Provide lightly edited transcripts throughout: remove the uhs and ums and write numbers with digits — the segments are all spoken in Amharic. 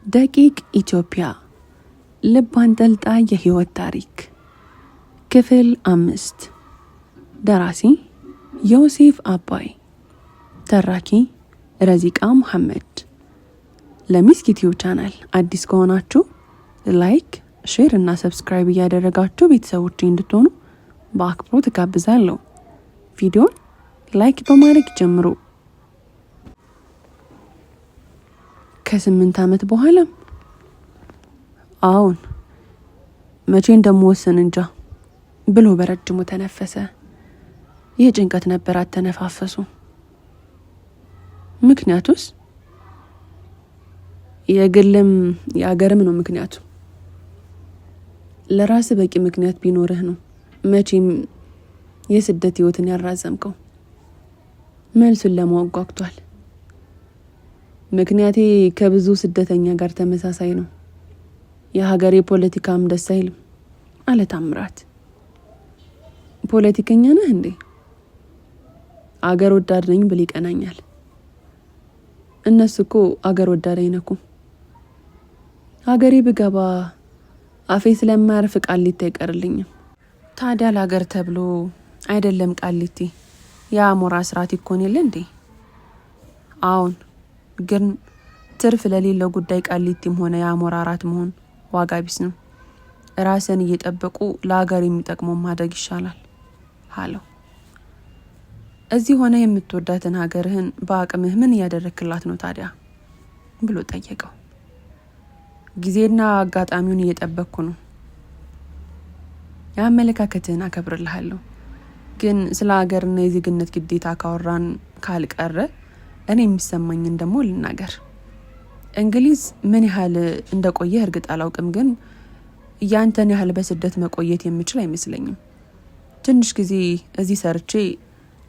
ደቂቅ ኢትዮጵያ ልብ አንጠልጣይ የህይወት ታሪክ ክፍል 5 ደራሲ ዮሴፍ አባይ ተራኪ ረዚቃ መሐመድ ለሚስክ ዩቲዩብ ቻናል አዲስ ከሆናችሁ ላይክ ሼር እና ሰብስክራይብ እያደረጋችሁ ቤተሰቦች እንድትሆኑ በአክብሮት ጋብዛለሁ። ቪዲዮን ላይክ በማድረግ ጀምሩ። ከ8 ዓመት በኋላ አሁን መቼ እንደምወሰን እንጃ ብሎ በረጅሙ ተነፈሰ። የጭንቀት ነበር አተነፋፈሱ። ምክንያቱስ የግልም የአገርም ነው። ምክንያቱ ለራስ በቂ ምክንያት ቢኖርህ ነው መቼም የስደት ህይወትን ያራዘምከው። መልሱን ለማወቅ ጓጉቷል። ምክንያቴ ከብዙ ስደተኛ ጋር ተመሳሳይ ነው። የሀገሬ ፖለቲካም ደስ አይልም አለ ታምራት። ፖለቲከኛ ነህ እንዴ? አገር ወዳድ ነኝ ብል ይቀናኛል። እነሱ እኮ አገር ወዳድ አይነኩም። ሀገሬ ብገባ አፌ ስለማያርፍ ቃሊቲ አይቀርልኝም። ታዲያ ለሀገር ተብሎ አይደለም ቃሊቲ የአሞራ ስርዓት ይኮን የለ እንዴ? አሁን ግን ትርፍ ለሌለው ጉዳይ ቃሊቲም ሆነ የአሞራ አራት መሆን ዋጋ ቢስ ነው። ራስን እየጠበቁ ለሀገር የሚጠቅመው ማድረግ ይሻላል አለው። እዚህ ሆነ የምትወዳትን ሀገርህን በአቅምህ ምን እያደረክላት ነው ታዲያ ብሎ ጠየቀው። ጊዜና አጋጣሚውን እየጠበቅኩ ነው። የአመለካከትህን አከብርልሃለሁ፣ ግን ስለ ሀገርና የዜግነት ግዴታ ካወራን ካልቀረ እኔ የሚሰማኝን ደግሞ ልናገር። እንግሊዝ ምን ያህል እንደቆየ እርግጥ አላውቅም፣ ግን ያንተን ያህል በስደት መቆየት የምችል አይመስለኝም። ትንሽ ጊዜ እዚህ ሰርቼ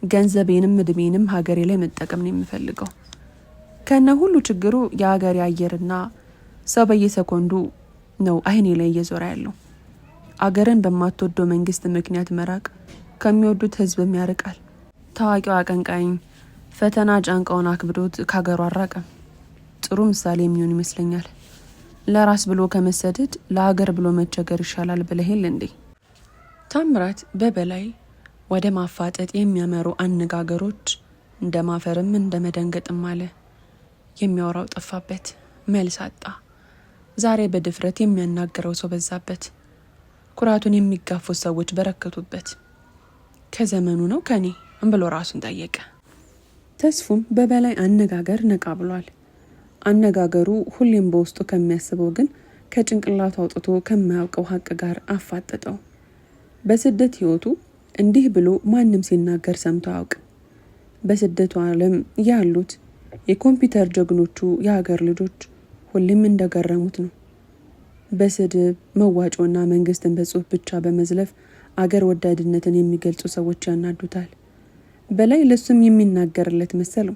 ገንዘቤንም እድሜንም ሀገሬ ላይ መጠቀም ነው የምፈልገው። ከነ ሁሉ ችግሩ የሀገሬ አየርና ሰው በየሰኮንዱ ነው አይኔ ላይ እየዞረ ያለው። አገርን በማትወደው መንግስት ምክንያት መራቅ ከሚወዱት ህዝብም ያርቃል። ታዋቂው አቀንቃኝ ፈተና ጫንቃውን አክብዶት ካገሩ አራቀም። ጥሩ ምሳሌ የሚሆን ይመስለኛል። ለራስ ብሎ ከመሰደድ ለሀገር ብሎ መቸገር ይሻላል ብለህል እንዴ? ታምራት በበላይ ወደ ማፋጠጥ የሚያመሩ አነጋገሮች እንደ ማፈርም እንደ መደንገጥም አለ። የሚያወራው ጠፋበት፣ መልስ አጣ። ዛሬ በድፍረት የሚያናገረው ሰው በዛበት፣ ኩራቱን የሚጋፉት ሰዎች በረከቱበት። ከዘመኑ ነው ከኔ ብሎ ራሱን ጠየቀ። ተስፉም በበላይ አነጋገር ነቃ ብሏል። አነጋገሩ ሁሌም በውስጡ ከሚያስበው ግን ከጭንቅላቱ አውጥቶ ከማያውቀው ሀቅ ጋር አፋጠጠው። በስደት ህይወቱ እንዲህ ብሎ ማንም ሲናገር ሰምቶ አያውቅም። በስደቱ ዓለም ያሉት የኮምፒውተር ጀግኖቹ የሀገር ልጆች ሁሌም እንደገረሙት ነው። በስድብ መዋጮና መንግስትን በጽሁፍ ብቻ በመዝለፍ አገር ወዳድነትን የሚገልጹ ሰዎች ያናዱታል። በላይ ለሱም የሚናገርለት መሰለው።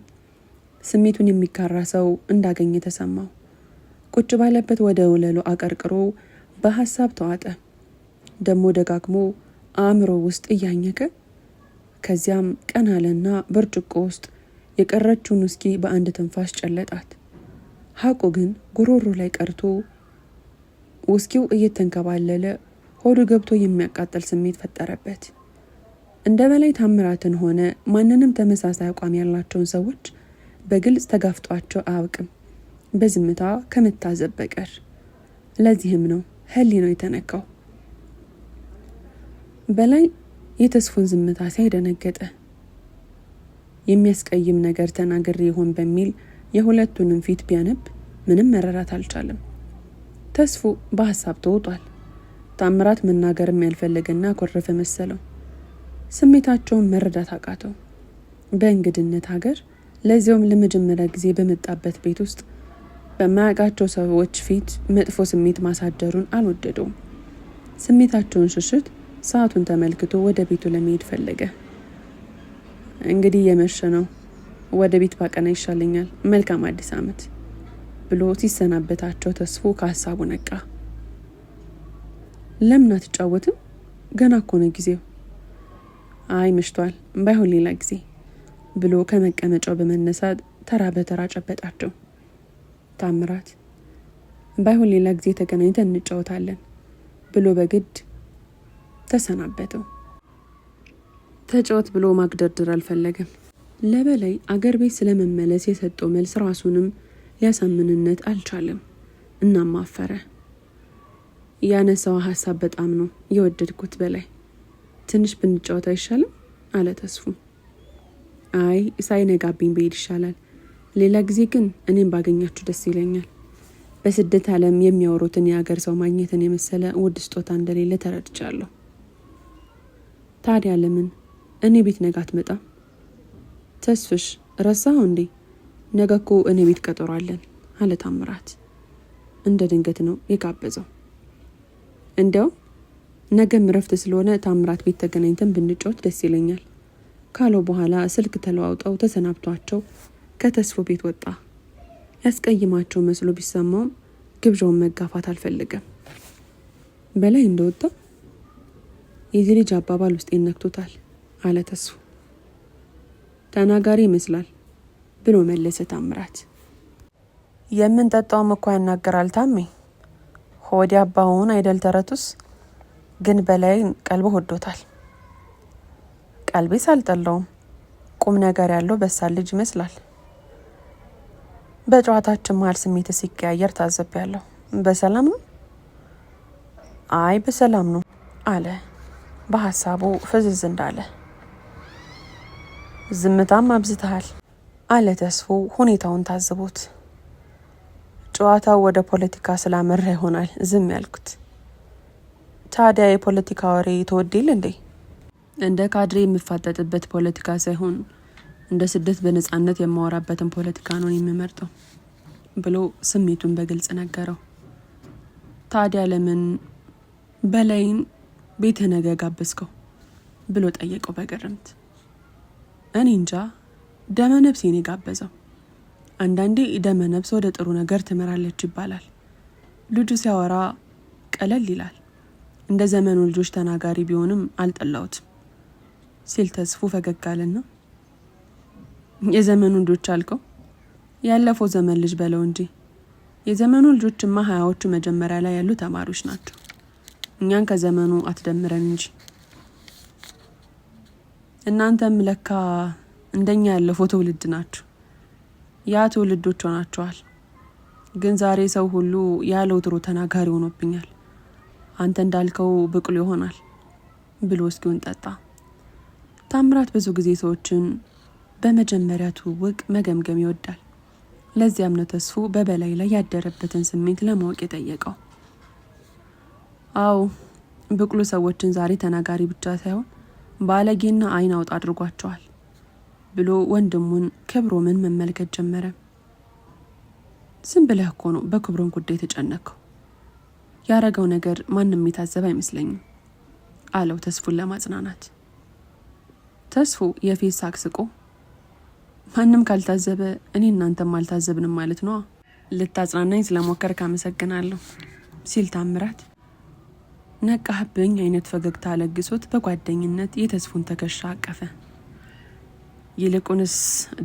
ስሜቱን የሚጋራ ሰው እንዳገኘ ተሰማው። ቁጭ ባለበት ወደ ወለሉ አቀርቅሮ በሀሳብ ተዋጠ። ደሞ ደጋግሞ አእምሮ ውስጥ እያኘከ ከዚያም ቀና አለና ብርጭቆ ውስጥ የቀረችውን ውስኪ በአንድ ትንፋሽ ጨለጣት። ሀቁ ግን ጉሮሮ ላይ ቀርቶ ውስኪው እየተንከባለለ ሆዱ ገብቶ የሚያቃጥል ስሜት ፈጠረበት። እንደ በላይ ታምራትን ሆነ ማንንም ተመሳሳይ አቋም ያላቸውን ሰዎች በግልጽ ተጋፍጧቸው አያውቅም፣ በዝምታ ከመታዘብ በቀር። ለዚህም ነው ህሊናው የተነካው። በላይ የተስፉን ዝምታ ሲያይደነገጠ የሚያስቀይም ነገር ተናግሬ ይሆን በሚል የሁለቱንም ፊት ቢያነብ ምንም መረዳት አልቻለም። ተስፉ በሀሳብ ተውጧል። ታምራት መናገርም ያልፈለገና ኮረፈ መሰለው። ስሜታቸውን መረዳት አቃተው። በእንግድነት ሀገር ለዚያውም ለመጀመሪያ ጊዜ በመጣበት ቤት ውስጥ በማያውቃቸው ሰዎች ፊት መጥፎ ስሜት ማሳደሩን አልወደደውም። ስሜታቸውን ሽሽት ሰዓቱን ተመልክቶ ወደ ቤቱ ለመሄድ ፈለገ። እንግዲህ የመሸ ነው፣ ወደ ቤት ባቀና ይሻለኛል፣ መልካም አዲስ ዓመት ብሎ ሲሰናበታቸው ተስፉ ከሀሳቡ ነቃ። ለምን አትጫወትም? ገና እኮ ነው ጊዜው። አይ መሽቷል፣ ባይሆን ሌላ ጊዜ ብሎ ከመቀመጫው በመነሳት ተራ በተራ ጨበጣቸው። ታምራት ባይሆን ሌላ ጊዜ ተገናኝተን እንጫወታለን ብሎ በግድ ተሰናበተው። ተጫወት ብሎ ማግደርደር አልፈለገም። ለበላይ አገር ቤት ስለመመለስ የሰጠው መልስ ራሱንም ሊያሳምንነት አልቻለም። እናም አፈረ። ያነሳው ሀሳብ በጣም ነው የወደድኩት። በላይ ትንሽ ብንጫወት አይሻልም አለ ተስፉ። አይ ሳይነጋብኝ ብሄድ ይሻላል። ሌላ ጊዜ ግን እኔም ባገኛችሁ ደስ ይለኛል። በስደት ዓለም የሚያወሩትን የአገር ሰው ማግኘትን የመሰለ ውድ ስጦታ እንደሌለ ተረድቻለሁ። ታዲያ ለምን እኔ ቤት ነገ አትመጣም? ተስፍሽ ረሳኸው እንዴ? ነገ እኮ እኔ ቤት ቀጠሮ አለን አለ ታምራት። እንደ ድንገት ነው የጋበዘው። እንዲያው ነገም እረፍት ስለሆነ ታምራት ቤት ተገናኝተን ብንጫወት ደስ ይለኛል ካለው በኋላ ስልክ ተለዋውጠው ተሰናብቷቸው ከተስፎ ቤት ወጣ። ያስቀይማቸው መስሎ ቢሰማውም ግብዣውን መጋፋት አልፈለገም። በላይ እንደወጣ የዚህ ልጅ አባባል ውስጤን ነክቶታል አለ ተስፉ። ተናጋሪ ይመስላል ብሎ መለሰ ታምራት። የምንጠጣውም እኮ ያናገራል ታሜ። ሆዲ አባውን አይደል ተረቱስ። ግን በላይ ቀልቦ ወዶታል። ቀልቤስ አልጠላውም። ቁም ነገር ያለው በሳል ልጅ ይመስላል። በጨዋታችን መሀል ስሜት ሲቀያየር ታዘብያለሁ። በሰላም ነው? አይ በሰላም ነው አለ በሀሳቡ ፍዝዝ እንዳለ። ዝምታም አብዝተሃል አለ ተስፉ ሁኔታውን ታዝቦት። ጨዋታው ወደ ፖለቲካ ስላመራ ይሆናል ዝም ያልኩት። ታዲያ የፖለቲካ ወሬ ተወዴል እንዴ? እንደ ካድሬ የምፋጠጥበት ፖለቲካ ሳይሆን እንደ ስደት በነጻነት የማወራበትን ፖለቲካ ነው የምመርጠው ብሎ ስሜቱን በግልጽ ነገረው። ታዲያ ለምን በላይን ቤተ ነገ ጋበዝከው ብሎ ጠየቀው በግርምት። እኔ እንጃ ደመ ነፍሴን የጋበዘው። አንዳንዴ ደመ ነፍስ ወደ ጥሩ ነገር ትመራለች ይባላል። ልጁ ሲያወራ ቀለል ይላል። እንደ ዘመኑ ልጆች ተናጋሪ ቢሆንም አልጠላውትም ሲል ተስፉ ፈገግ አለና የዘመኑ ልጆች አልከው? ያለፈው ዘመን ልጅ በለው እንጂ የዘመኑ ልጆችማ ሀያዎቹ መጀመሪያ ላይ ያሉ ተማሪዎች ናቸው። እኛን ከዘመኑ አትደምረን እንጂ። እናንተም ለካ እንደኛ ያለፈው ትውልድ ናችሁ። ያ ትውልዶች ሆናችኋል። ግን ዛሬ ሰው ሁሉ ያለ ወትሮ ተናጋሪ ሆኖብኛል። አንተ እንዳልከው ብቅሉ ይሆናል ብሎ እስኪውን ጠጣ። ታምራት ብዙ ጊዜ ሰዎችን በመጀመሪያ ትውውቅ መገምገም ይወዳል። ለዚያም ነው ተስፉ በበላይ ላይ ያደረበትን ስሜት ለማወቅ የጠየቀው። አዎ ብቅሉ ሰዎችን ዛሬ ተናጋሪ ብቻ ሳይሆን ባለጌና አይን አውጣ አድርጓቸዋል ብሎ ወንድሙን ክብሮምን መመልከት ጀመረ። ዝም ብለህ እኮ ነው በክብሮን ጉዳይ የተጨነቀው። ያረገው ነገር ማንም የታዘበ አይመስለኝም አለው ተስፉን ለማጽናናት። ተስፉ የፌስ ሳቅ ስቆ ማንም ካልታዘበ እኔ እናንተም አልታዘብንም ማለት ነው። ልታጽናናኝ ስለሞከርክ አመሰግናለሁ ሲል ታምራት ነቃህብኝ አይነት ፈገግታ ለግሶት በጓደኝነት የተስፉን ትከሻ አቀፈ። ይልቁንስ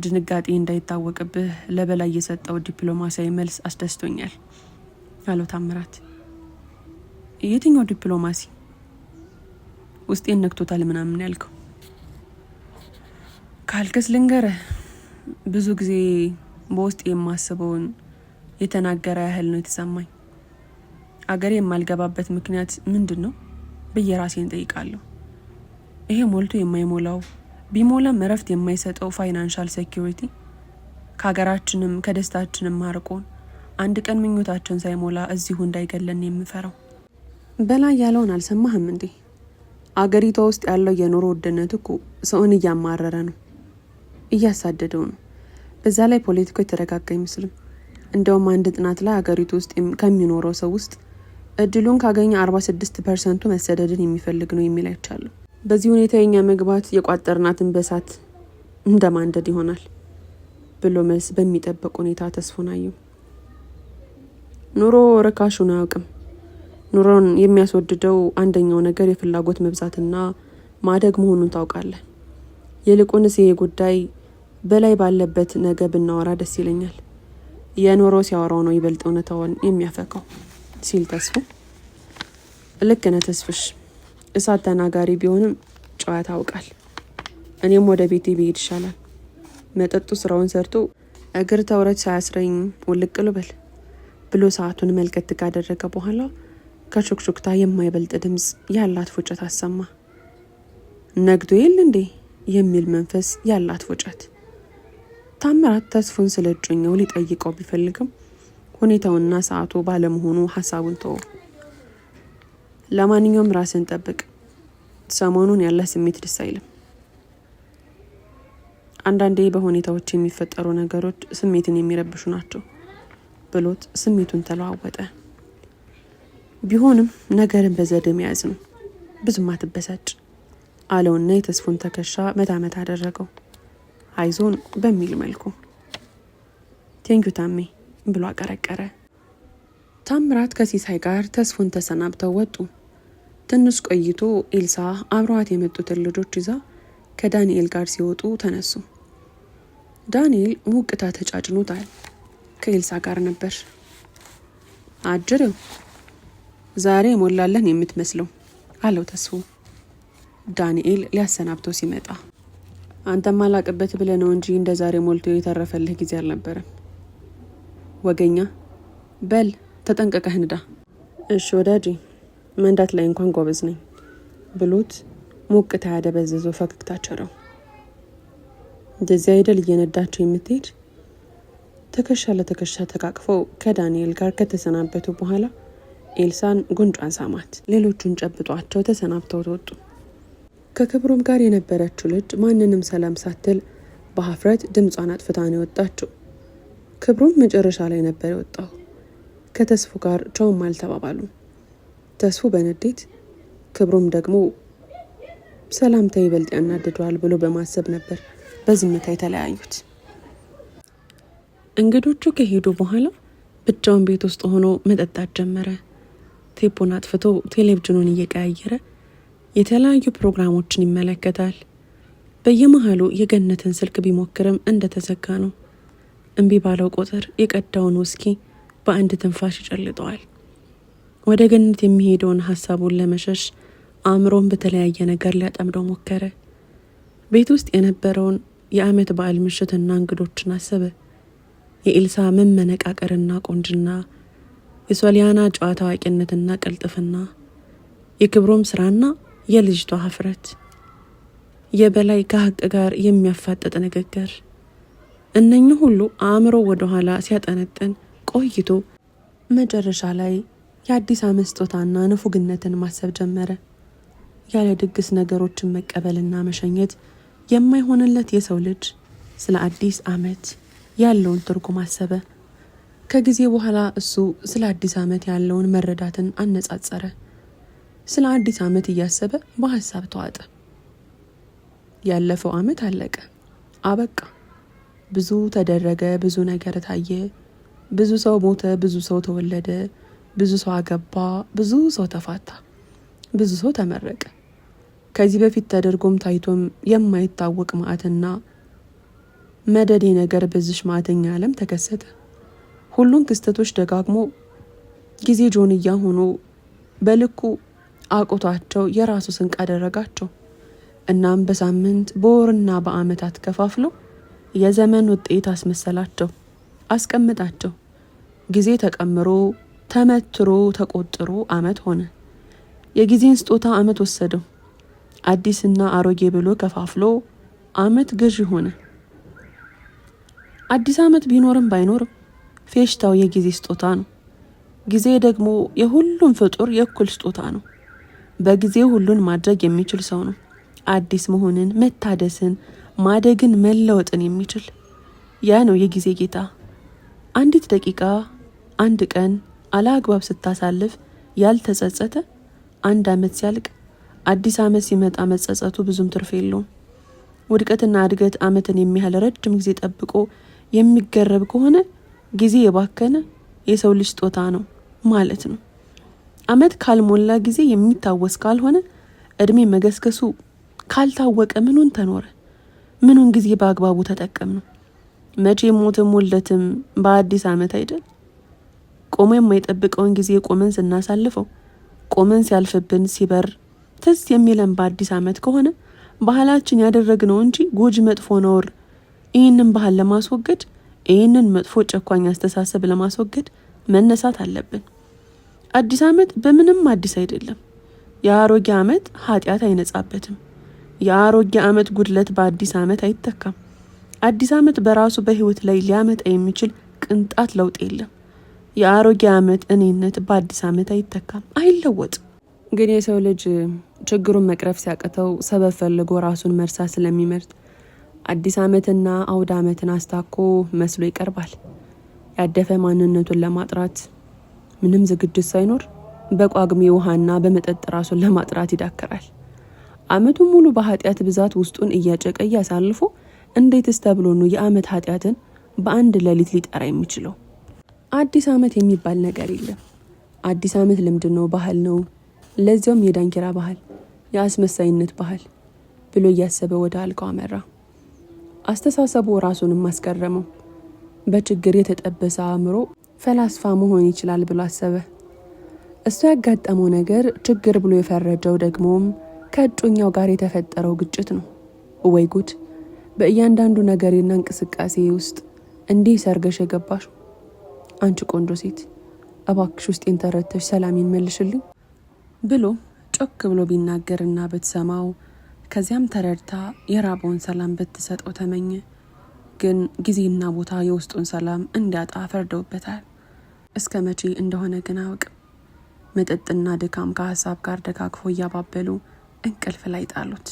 ድንጋጤ እንዳይታወቅብህ ለበላይ የሰጠው ዲፕሎማሲያዊ መልስ አስደስቶኛል አለው ታምራት። የትኛው ዲፕሎማሲ? ውስጤን ነክቶታል ምናምን ያልከው? ካልከስ ልንገርህ፣ ብዙ ጊዜ በውስጥ የማስበውን የተናገረ ያህል ነው የተሰማኝ። አገሬ የማልገባበት ምክንያት ምንድን ነው ብዬ ራሴን ጠይቃለሁ። ይሄ ሞልቶ የማይሞላው ቢሞላም እረፍት የማይሰጠው ፋይናንሻል ሴኩሪቲ ከሀገራችንም ከደስታችንም ማርቆን አንድ ቀን ምኞታችን ሳይሞላ እዚሁ እንዳይገለን የምፈራው። በላይ ያለውን አልሰማህም እንዴ? አገሪቷ ውስጥ ያለው የኑሮ ውድነት እኮ ሰውን እያማረረ ነው፣ እያሳደደው ነው። በዛ ላይ ፖለቲካው የተረጋጋ አይመስልም። እንደውም አንድ ጥናት ላይ አገሪቱ ውስጥ ከሚኖረው ሰው ውስጥ እድሉን ካገኘ 46% መሰደድን የሚፈልግ ነው የሚል አይቻለሁ። በዚህ ሁኔታ የኛ መግባት የቋጠርናትን በሳት እንደማንደድ ይሆናል ብሎ መልስ በሚጠብቅ ሁኔታ ተስፉን አየው። ኑሮ ርካሹን አያውቅም። ኑሮን የሚያስወድደው አንደኛው ነገር የፍላጎት መብዛትና ማደግ መሆኑን ታውቃለህ። ይልቁንስ ይሄ ጉዳይ በላይ ባለበት ነገ ብናወራ ደስ ይለኛል። የኖረው ሲያወራው ነው ይበልጥ እውነታውን የሚያፈካው ሲል ተስፉ ልክ ነህ ተስፍሽ፣ እሳት ተናጋሪ ቢሆንም ጨዋታ ያውቃል። እኔም ወደ ቤቴ ብሄድ ይሻላል። መጠጡ ስራውን ሰርቶ እግር ተውረት ሳያስረኝ ውልቅ ልበል ብሎ ሰዓቱን መልከት ካደረገ በኋላ ከሹክሹክታ የማይበልጥ ድምፅ ያላት ፉጨት አሰማ። ነግዶ የለ እንዴ የሚል መንፈስ ያላት ፉጨት። ታምራት ተስፉን ስለ እጮኛው ሊጠይቀው ቢፈልግም ሁኔታውና ሰዓቱ ባለመሆኑ ሀሳቡን ተወ። ለማንኛውም ራስን ጠብቅ፣ ሰሞኑን ያለ ስሜት ደስ አይልም። አንዳንዴ በሁኔታዎች የሚፈጠሩ ነገሮች ስሜትን የሚረብሹ ናቸው ብሎት ስሜቱን ተለዋወጠ። ቢሆንም ነገርን በዘዴ መያዝ ነው፣ ብዙም አትበሳጭ አለውና የተስፉን ትከሻ መታመት አደረገው አይዞን በሚል መልኩ። ቴንኪው ታሜ ብሎ አቀረቀረ። ታምራት ከሲሳይ ጋር ተስፉን ተሰናብተው ወጡ። ትንሽ ቆይቶ ኤልሳ አብረዋት የመጡትን ልጆች ይዛ ከዳንኤል ጋር ሲወጡ ተነሱ። ዳንኤል ሙቅታ ተጫጭኖታል። ከኤልሳ ጋር ነበር። አጅሬው ዛሬ ሞላለን የምትመስለው አለው ተስፉ ዳንኤል ሊያሰናብተው ሲመጣ። አንተም አላቅበት ብለህ ነው እንጂ እንደ ዛሬ ሞልቶ የተረፈልህ ጊዜ አልነበረም። ወገኛ በል ተጠንቀቀህ ንዳ። እሺ ወዳጄ መንዳት ላይ እንኳን ጎበዝ ነኝ ብሎት ሙቅታ ያደበዘዘው ፈገግታ ቸረው። እንደዚህ አይደል እየነዳቸው የምትሄድ? ትከሻ ለትከሻ ተቃቅፈው ከዳንኤል ጋር ከተሰናበቱ በኋላ ኤልሳን ጉንጯን ሳማት። ሌሎቹን ጨብጧቸው ተሰናብተው ተወጡ። ከክብሩም ጋር የነበረችው ልጅ ማንንም ሰላም ሳትል በሀፍረት ድምጿን አጥፍታ ነው የወጣችው። ክብሩም መጨረሻ ላይ ነበር የወጣው። ከተስፉ ጋር ቻውም አልተባባሉ። ተስፉ በንዴት ክብሩም ደግሞ ሰላምታ ይበልጥ ያናድደዋል ብሎ በማሰብ ነበር በዝምታ የተለያዩት። እንግዶቹ ከሄዱ በኋላ ብቻውን ቤት ውስጥ ሆኖ መጠጣት ጀመረ። ቴፑን አጥፍቶ ቴሌቪዥኑን እየቀያየረ የተለያዩ ፕሮግራሞችን ይመለከታል። በየመሃሉ የገነትን ስልክ ቢሞክርም እንደተዘጋ ነው። እምቢ ባለው ቁጥር የቀዳውን ውስኪ በአንድ ትንፋሽ ይጨልጠዋል። ወደ ገነት የሚሄደውን ሀሳቡን ለመሸሽ አእምሮን በተለያየ ነገር ሊያጠምደው ሞከረ። ቤት ውስጥ የነበረውን የአመት በዓል ምሽትና እንግዶችን አሰበ። የኤልሳ መመነቃቀርና ቆንጅና፣ የሶሊያና ጨዋታ አዋቂነትና ቅልጥፍና፣ የክብሮም ስራና የልጅቷ ሀፍረት፣ የበላይ ከሀቅ ጋር የሚያፋጠጥ ንግግር። እነኚህ ሁሉ አእምሮ ወደ ኋላ ሲያጠነጥን ቆይቶ መጨረሻ ላይ የአዲስ አመት ስጦታና ንፉግነትን ማሰብ ጀመረ። ያለ ድግስ ነገሮችን መቀበልና መሸኘት የማይሆንለት የሰው ልጅ ስለ አዲስ አመት ያለውን ትርጉም አሰበ። ከጊዜ በኋላ እሱ ስለ አዲስ አመት ያለውን መረዳትን አነጻጸረ። ስለ አዲስ አመት እያሰበ በሀሳብ ተዋጠ። ያለፈው አመት አለቀ፣ አበቃ። ብዙ ተደረገ፣ ብዙ ነገር ታየ፣ ብዙ ሰው ሞተ፣ ብዙ ሰው ተወለደ፣ ብዙ ሰው አገባ፣ ብዙ ሰው ተፋታ፣ ብዙ ሰው ተመረቀ። ከዚህ በፊት ተደርጎም ታይቶም የማይታወቅ ማዕትና መደዴ ነገር በዚሽ ማዕተኛ ዓለም ተከሰተ። ሁሉን ክስተቶች ደጋግሞ ጊዜ ጆንያ ሆኖ በልኩ አቆቷቸው የራሱ ስንቅ አደረጋቸው። እናም በሳምንት በወርና በአመታት ከፋፍሎ የዘመን ውጤት አስመሰላቸው፣ አስቀምጣቸው። ጊዜ ተቀምሮ ተመትሮ ተቆጥሮ አመት ሆነ። የጊዜን ስጦታ አመት ወሰደው። አዲስና አሮጌ ብሎ ከፋፍሎ አመት ገዢ ሆነ። አዲስ አመት ቢኖርም ባይኖርም ፌሽታው የጊዜ ስጦታ ነው። ጊዜ ደግሞ የሁሉም ፍጡር የእኩል ስጦታ ነው። በጊዜው ሁሉን ማድረግ የሚችል ሰው ነው። አዲስ መሆንን፣ መታደስን፣ ማደግን፣ መለወጥን የሚችል ያ ነው የጊዜ ጌታ። አንዲት ደቂቃ፣ አንድ ቀን አላግባብ ስታሳልፍ ያልተጸጸተ አንድ አመት ሲያልቅ አዲስ አመት ሲመጣ መጸጸቱ ብዙም ትርፍ የለውም። ውድቀትና እድገት አመትን የሚያህል ረጅም ጊዜ ጠብቆ የሚገረብ ከሆነ ጊዜ የባከነ የሰው ልጅ ስጦታ ነው ማለት ነው። አመት ካልሞላ ጊዜ የሚታወስ ካልሆነ እድሜ መገስገሱ ካልታወቀ ምኑን ተኖረ? ምኑን ጊዜ በአግባቡ ተጠቀም ነው? መቼ ሞትም ውልደትም በአዲስ ዓመት አይደል? ቆሞ የማይጠብቀውን ጊዜ ቆመን ስናሳልፈው ቆመን ሲያልፍብን ሲበር ትዝ የሚለን በአዲስ ዓመት ከሆነ ባህላችን ያደረግነው እንጂ ጎጂ መጥፎ ነውር። ይህንን ባህል ለማስወገድ ይህንን መጥፎ ጨኳኝ አስተሳሰብ ለማስወገድ መነሳት አለብን። አዲስ ዓመት በምንም አዲስ አይደለም። የአሮጌ ዓመት ኃጢአት አይነጻበትም። የአሮጌ ዓመት ጉድለት በአዲስ ዓመት አይተካም። አዲስ ዓመት በራሱ በህይወት ላይ ሊያመጣ የሚችል ቅንጣት ለውጥ የለም። የአሮጌ ዓመት እኔነት በአዲስ ዓመት አይተካም፣ አይለወጥም። ግን የሰው ልጅ ችግሩን መቅረፍ ሲያቅተው ሰበብ ፈልጎ ራሱን መርሳት ስለሚመርጥ አዲስ ዓመትና አውደ ዓመትን አስታኮ መስሎ ይቀርባል። ያደፈ ማንነቱን ለማጥራት ምንም ዝግጅት ሳይኖር በቋግሜ ውሃና በመጠጥ ራሱን ለማጥራት ይዳክራል። ዓመቱን ሙሉ በኃጢአት ብዛት ውስጡን እያጨቀየ አሳልፎ እንዴትስ ተብሎ ነው የዓመት ኃጢአትን በአንድ ሌሊት ሊጠራ የሚችለው? አዲስ ዓመት የሚባል ነገር የለም። አዲስ ዓመት ልምድ ነው፣ ባህል ነው። ለዚያውም የዳንኪራ ባህል፣ የአስመሳይነት ባህል ብሎ እያሰበ ወደ አልጋው አመራ። አስተሳሰቡ ራሱንም አስገረመው። በችግር የተጠበሰ አእምሮ ፈላስፋ መሆን ይችላል ብሎ አሰበ። እሱ ያጋጠመው ነገር ችግር ብሎ የፈረጀው ደግሞም ከእጮኛው ጋር የተፈጠረው ግጭት ነው። ወይ ጉድ! በእያንዳንዱ ነገርና እንቅስቃሴ ውስጥ እንዲህ ሰርገሽ የገባሽ አንቺ ቆንጆ ሴት፣ እባክሽ ውስጤን ተረተሽ ሰላሜን መልሽልኝ ብሎ ጮክ ብሎ ቢናገርና ብትሰማው ከዚያም ተረድታ የራበውን ሰላም ብትሰጠው ተመኘ። ግን ጊዜና ቦታ የውስጡን ሰላም እንዲያጣ ፈርደውበታል። እስከ መቼ እንደሆነ ግን አያውቅም። መጠጥና ድካም ከሀሳብ ጋር ደጋግፎ እያባበሉ እንቅልፍ ላይ ጣሉት።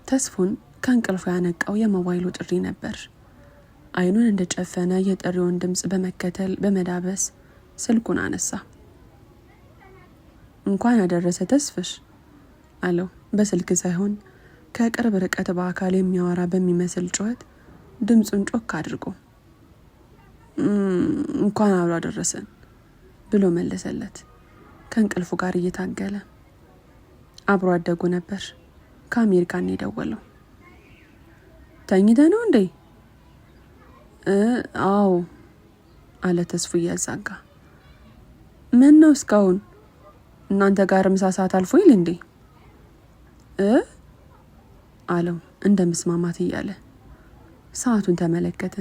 ተስፉን ከእንቅልፉ ያነቃው የሞባይሉ ጥሪ ነበር። አይኑን እንደጨፈነ የጥሪውን ድምፅ በመከተል በመዳበስ ስልኩን አነሳ። እንኳን ያደረሰ ተስፍሽ አለው። በስልክ ሳይሆን ከቅርብ ርቀት በአካል የሚያወራ በሚመስል ጩኸት ድምፁን ጮክ አድርጎ እንኳን አብሮ አደረሰን ብሎ መለሰለት። ከእንቅልፉ ጋር እየታገለ አብሮ አደጉ ነበር። ከአሜሪካን የደወለው። ተኝተ ነው እንዴ? አዎ አለ ተስፉ እያዛጋ። ምን ነው እስካሁን እናንተ ጋር ምሳ ሰዓት አልፎ ይል እንዴ? አለው እንደ መስማማት እያለ ሰዓቱን ተመለከተ።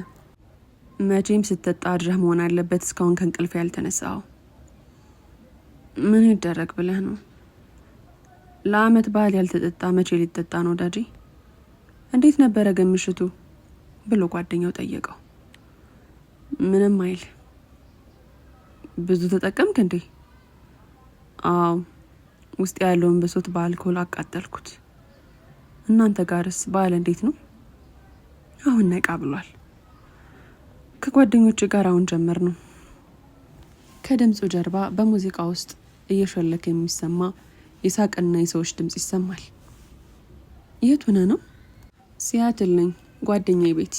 መቼም ስትጠጣ አድረህ መሆን አለበት እስካሁን ከእንቅልፍ ያልተነሳው። ምን ይደረግ ብለህ ነው? ለዓመት በዓል ያልተጠጣ መቼ ሊጠጣ ነው ዳጂ? እንዴት ነበረ ግን ምሽቱ ብሎ ጓደኛው ጠየቀው። ምንም አይል። ብዙ ተጠቀምክ እንዴ? አዎ፣ ውስጥ ያለውን ብሶት በአልኮል አቃጠልኩት። እናንተ ጋርስ በዓል እንዴት ነው? አሁን ነቃ ብሏል። ከጓደኞች ጋር አሁን ጀመር ነው። ከድምፁ ጀርባ በሙዚቃ ውስጥ እየሾለከ የሚሰማ የሳቅና የሰዎች ድምፅ ይሰማል። የት ሆነ ነው? ሲያትል ነኝ፣ ጓደኛዬ ቤት።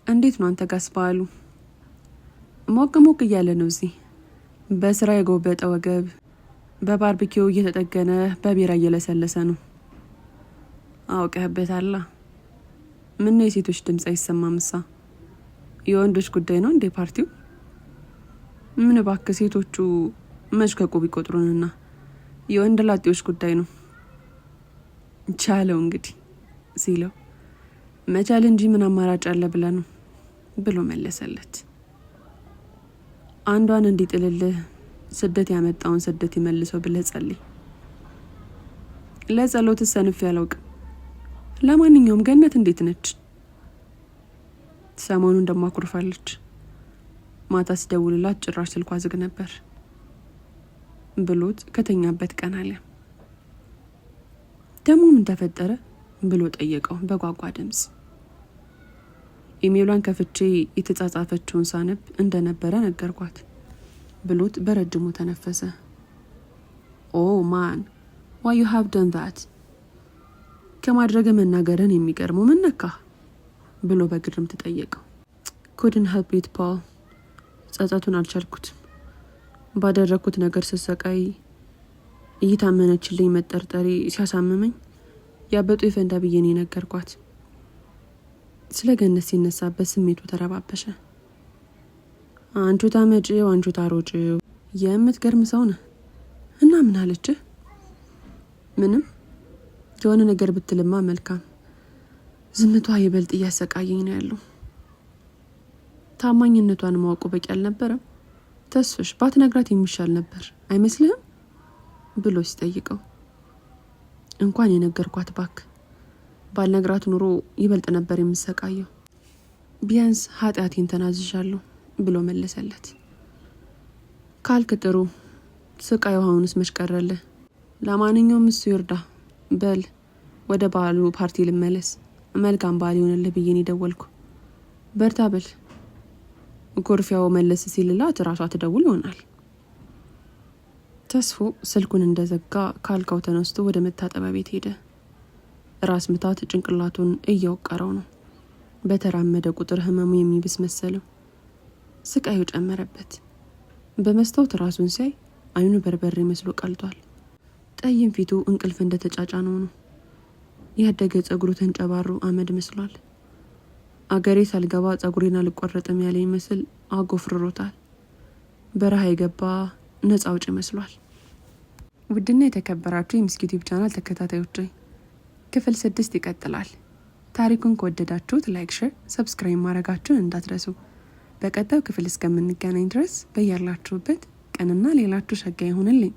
እንዴት ነው አንተ ጋስ በዓሉ? ሞቅ ሞቅ እያለ ነው እዚህ። በስራ የጎበጠ ወገብ በባርቢኪው እየተጠገነ በቢራ እየለሰለሰ ነው። አውቀህበታላ። ምን ነው የሴቶች ድምፅ አይሰማምሳ? የወንዶች ጉዳይ ነው እንዴ ፓርቲው? ምን እባክህ፣ ሴቶቹ መች ከቁብ ይቆጥሩንና የወንድ ላጤዎች ጉዳይ ነው። ቻለው እንግዲህ ሲለው መቻል እንጂ ምን አማራጭ አለ ብለ ነው ብሎ መለሰለት። አንዷን እንዲጥልልህ ስደት ያመጣውን ስደት ይመልሰው ብለህ ጸልይ። ለጸሎት ሰንፍ ያላውቅ። ለማንኛውም ገነት እንዴት ነች? ሰሞኑን እንደማኩርፋለች። ማታ ሲደውልላት ጭራሽ ስልኳ ዝግ ነበር ብሎት ከተኛበት ቀን አለ። ደግሞ ምን ተፈጠረ ብሎ ጠየቀው በጓጓ ድምፅ። ኢሜሏን ከፍቼ የተጻጻፈችውን ሳነብ እንደነበረ ነገርኳት ብሎት በረጅሙ ተነፈሰ። ኦ ማን why you have done that? ከማድረግ መናገርን የሚገርመው ምን ነካ ብሎ በግርም ተጠየቀው። couldn't help it Paul። ጸጸቱን አልቻልኩትም። ባደረኩት ነገር ስሰቃይ እየታመነችልኝ መጠርጠሪ ሲያሳምመኝ ያበጡ ይፈንዳ ብዬ ነው ነገርኳት። ስለ ገነት ሲነሳበት ስሜቱ ተረባበሸ። አንቹ ታመጪው አንቹ ታሮጪው የምትገርም ሰው ነህ። እና ምን አለችህ? ምንም። የሆነ ነገር ብትልማ መልካም። ዝምቷ ይበልጥ እያሰቃየኝ ነው ያለው። ታማኝነቷን ማወቁ በቂ አልነበረም? ተስፍሽ ባትነግራት የሚሻል ነበር አይመስልህም? ብሎ ሲጠይቀው እንኳን የነገርኳት ባክ፣ ባልነግራት ኑሮ ይበልጥ ነበር የምሰቃየው። ቢያንስ ኃጢአቴን ተናዝዣለሁ ብሎ መለሰለት። ካልክ ጥሩ፣ ስቃዩ አሁንስ መች ቀረልህ? ለማንኛውም እሱ ይርዳ። በል ወደ በዓሉ ፓርቲ ልመለስ። መልካም በዓል ይሆንልህ ብዬን የደወልኩ። በርታ በል። ጎርፊያው መለስ ሲልላት ራሷ ትደውል ይሆናል። ተስፎ ስልኩን እንደዘጋ ካልካው ተነስቶ ወደ መታጠቢያ ቤት ሄደ። ራስ ምታት ጭንቅላቱን እየወቀረው ነው። በተራመደ ቁጥር ህመሙ የሚብስ መሰለው። ስቃዩ ጨመረበት። በመስታወት ራሱን ሲያይ አይኑ በርበሬ መስሎ ቀልቷል። ጠይም ፊቱ እንቅልፍ እንደተጫጫነው ነው። ያደገ ጸጉሩ ተንጨባሮ አመድ መስሏል። አገሬ ሳልገባ ጸጉሬን አልቆረጥም ያለ ይመስል አጎፍርሮታል። በረሃ የገባ ነፃ አውጪ መስሏል። ውድና የተከበራችሁ የምስኪ ዩቲዩብ ቻናል ተከታታዮች ክፍል 6 ይቀጥላል። ታሪኩን ከወደዳችሁት ላይክ፣ ሼር፣ ሰብስክራይብ ማድረጋችሁን እንዳትረሱ። በቀጣዩ ክፍል እስከምንገናኝ ድረስ በያላችሁበት ቀንና ሌላችሁ ሸጋ ይሁንልኝ።